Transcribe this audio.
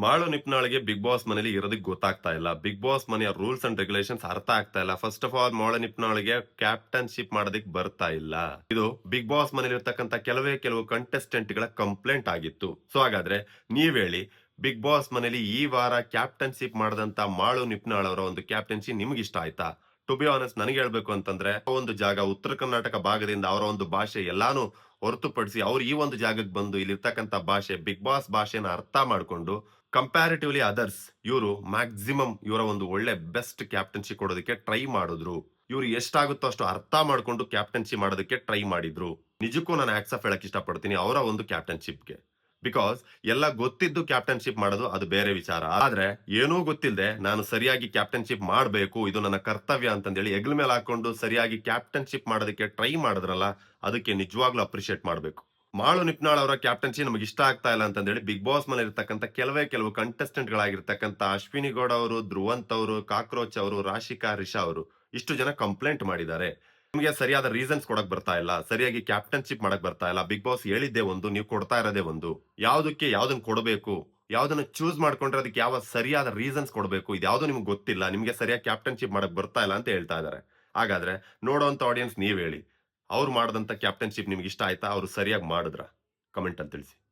Malu ನಿಪ್ನಾಳ್‌ಗೆ big boss ಮನೇಲಿ ಇರೋದಕ್ಕೆ ಗೊತ್ತಾಗ್ತಾ ಇಲ್ಲ. ಬಿಗ್ ಬಾಸ್ ಮನೆಯ ರೂಲ್ಸ್ ಅಂಡ್ ರೆಗ್ಯುಲೇಷನ್ಸ್ ಅರ್ಥ ಆಗ್ತಾ ಇಲ್ಲ. First of all Malu ನಿಪ್ನಾಳ್‌ಗೆ captainship ಮಾಡೋದಕ್ಕೆ ಬರ್ತಾ ಇಲ್ಲ. ಇದು ಬಿಗ್ ಬಾಸ್ ಮನೇಲಿ ಇರ್ತಕ್ಕಂತ ಕೆಲವು ಕಂಟೆಸ್ಟೆಂಟ್‌ಗಳ ಕಂಪ್ಲೇಂಟ್ ಆಗಿತ್ತು. ಸೊ ಹಾಗಾದ್ರೆ ನೀವ್ ಹೇಳಿ, ಬಿಗ್ ಬಾಸ್ ಮನೇಲಿ ಈ ವಾರ ಕ್ಯಾಪ್ಟನ್‌ಶಿಪ್ ಮಾಡಿದಂತ ಮಾಳು ನಿಪ್ನಾಳ್ ಅವರ ಒಂದು ಕ್ಯಾಪ್ಟನ್ಸಿ ನಿಮ್ಗೆ ಇಷ್ಟ ಆಯ್ತಾ? ಟು ಬಿ ಆನೆಸ್ಟ್ ನನಗೆ ಹೇಳ್ಬೇಕು ಅಂತಂದ್ರೆ, ಆ ಒಂದು ಜಾಗ ಉತ್ತರ ಕರ್ನಾಟಕ ಭಾಗದಿಂದ ಅವರ ಒಂದು ಭಾಷೆ ಎಲ್ಲಾನು ಹೊರತುಪಡಿಸಿ ಅವ್ರು ಈ ಒಂದು ಜಾಗಕ್ಕೆ ಬಂದು ಇಲ್ಲಿರ್ತಕ್ಕಂತ ಭಾಷೆ ಬಿಗ್ ಬಾಸ್ ಭಾಷೆನ ಅರ್ಥ ಮಾಡ್ಕೊಂಡು ಕಂಪ್ಯಾರಿಟಿವ್ಲಿ ಅದರ್ಸ್ ಇವರು ಮ್ಯಾಕ್ಸಿಮಮ್ ಇವರ ಒಂದು ಒಳ್ಳೆ ಬೆಸ್ಟ್ ಕ್ಯಾಪ್ಟನ್ಸಿ ಕೊಡೋದಕ್ಕೆ ಟ್ರೈ ಮಾಡಿದ್ರು. ಇವ್ರು ಎಷ್ಟಾಗುತ್ತೋ ಅಷ್ಟು ಅರ್ಥ ಮಾಡ್ಕೊಂಡು ಕ್ಯಾಪ್ಟನ್ಸಿ ಮಾಡೋದಕ್ಕೆ ಟ್ರೈ ಮಾಡಿದ್ರು. ನಿಜಕ್ಕೂ ನಾನು ಆಕ್ಸ್ ಆಫ್ ಹೇಳಕ್ ಇಷ್ಟಪಡ್ತೀನಿ ಅವರ ಒಂದು ಕ್ಯಾಪ್ಟನ್‌ಶಿಪ್‌ಗೆ. ಬಿಕಾಸ್ ಎಲ್ಲ ಗೊತ್ತಿದ್ದು ಕ್ಯಾಪ್ಟನ್‌ಶಿಪ್ ಮಾಡೋದು ಅದು ಬೇರೆ ವಿಚಾರ. ಆದ್ರೆ ಏನೂ ಗೊತ್ತಿಲ್ಲದೆ ನಾನು ಸರಿಯಾಗಿ ಕ್ಯಾಪ್ಟನ್‌ಶಿಪ್ ಮಾಡಬೇಕು, ಇದು ನನ್ನ ಕರ್ತವ್ಯ ಅಂತಂದೇಳಿ ಹೆಗಲ ಮೇಲೆ ಹಾಕೊಂಡು ಸರಿಯಾಗಿ ಕ್ಯಾಪ್ಟನ್‌ಶಿಪ್ ಮಾಡೋದಕ್ಕೆ ಟ್ರೈ ಮಾಡಿದ್ರಲ್ಲ, ಅದಕ್ಕೆ ನಿಜವಾಗ್ಲೂ ಅಪ್ರಿಶಿಯೇಟ್ ಮಾಡಬೇಕು. ಮಾಳು ನಿಪ್ನಾಳ್ ಅವರ ಕ್ಯಾಪ್ಟನ್ಸಿ ನಮಗೆ ಇಷ್ಟ ಆಗ್ತಾ ಇಲ್ಲ ಅಂತಂದೇಳಿ ಬಿಗ್ ಬಾಸ್ ಮನೇಲಿ ಇರ್ತಕ್ಕಂತ ಕೆಲವು ಕಂಟೆಸ್ಟೆಂಟ್ ಗಳಾಗಿರ್ತಕ್ಕಂತ ಅಶ್ವಿನಿ ಗೌಡ ಅವರು, ಧ್ರುವಂತ್ ಅವರು, ಕಾಕ್ರೋಚ್ ಅವರು, ರಾಶಿಕಾ, ರಿಷಾ ಅವರು ಇಷ್ಟು ಜನ ಕಂಪ್ಲೇಂಟ್ ಮಾಡಿದ್ದಾರೆ. ನಿಮ್ಗೆ ಸರಿಯಾದ ರೀಸನ್ಸ್ ಕೊಡಕ್ ಬರ್ತಾ ಇಲ್ಲ, ಸರಿಯಾಗಿ ಕ್ಯಾಪ್ಟನ್ಶಿಪ್ ಮಾಡಕ್ ಬರ್ತಾ ಇಲ್ಲ. ಬಿಗ್ ಬಾಸ್ ಹೇಳಿದ್ದೇ ಒಂದು, ನೀವು ಕೊಡ್ತಾ ಇರೋದೇ ಒಂದು. ಯಾವ್ದಕ್ಕೆ ಯಾವ್ದನ್ನ ಕೊಡಬೇಕು, ಯಾವ್ದನ್ನ ಚೂಸ್ ಮಾಡ್ಕೊಂಡ್ರೆ ಅದಕ್ಕೆ ಯಾವ ಸರಿಯಾದ ರೀಸನ್ಸ್ ಕೊಡಬೇಕು, ಇದ್ಯಾವುದು ನಿಮ್ಗೆ ಗೊತ್ತಿಲ್ಲ. ನಿಮ್ಗೆ ಸರಿಯಾಗಿ ಕ್ಯಾಪ್ಟನ್ಶಿಪ್ ಮಾಡಕ್ ಬರ್ತಾ ಇಲ್ಲ ಅಂತ ಹೇಳ್ತಾ ಇದ್ದಾರೆ. ಹಾಗಾದ್ರೆ ನೋಡೋಂತ ಆಡಿಯನ್ಸ್ ನೀವ್ ಹೇಳಿ, ಅವ್ರು ಮಾಡದಂತ ಕ್ಯಾಪ್ಟನ್ಶಿಪ್ ನಿಮ್ಗೆ ಇಷ್ಟ ಆಯ್ತಾ? ಅವ್ರು ಸರಿಯಾಗಿ ಮಾಡಿದ್ರ? ಕಮೆಂಟ್ ಅಲ್ಲಿ ತಿಳಿಸಿ.